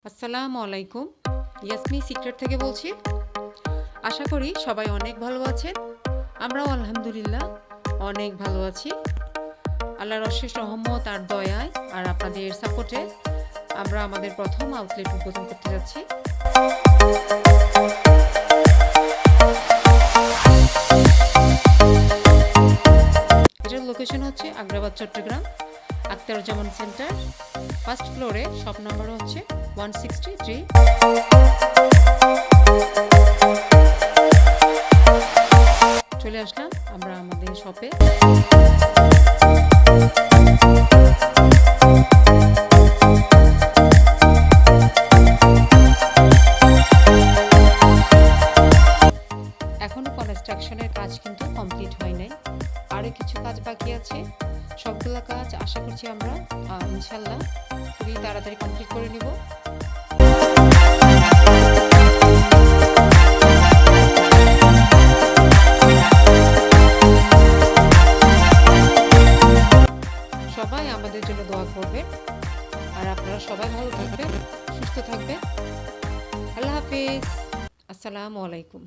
আসসালামু আলাইকুম। ইয়াসমি সিক্রেট থেকে বলছি। আশা করি সবাই অনেক ভালো আছেন। আমরাও আলহামদুলিল্লাহ অনেক ভালো আছি। আল্লাহর অশেষ রহমত আর দয়ায় আর আপনাদের সাপোর্টে আমরা আমাদের প্রথম আউটলেট উদ্বোধন করতে যাচ্ছি। এটার লোকেশন হচ্ছে আগ্রাবাদ, চট্টগ্রাম, আখতারুজ্জামান সেন্টার, ফার্স্ট ফ্লোরে, শপ নাম্বার হচ্ছে 163। চলে আসলাম আমরা আমাদের শপে। এখনো কনস্ট্রাকশনের কাজ কিন্তু কমপ্লিট হয় নাই, আরো কিছু কাজ বাকি আছে। সবগুলা কাজ আশা করছি আমরা ইনশাল্লাহ খুবই তাড়াতাড়ি কমপ্লিট করে নেব। সবাই আমাদের জন্য দোয়া করবেন আর আপনারা সবাই ভালো থাকবেন, সুস্থ থাকবেন। আল্লাহ হাফেজ। আসসালামু আলাইকুম।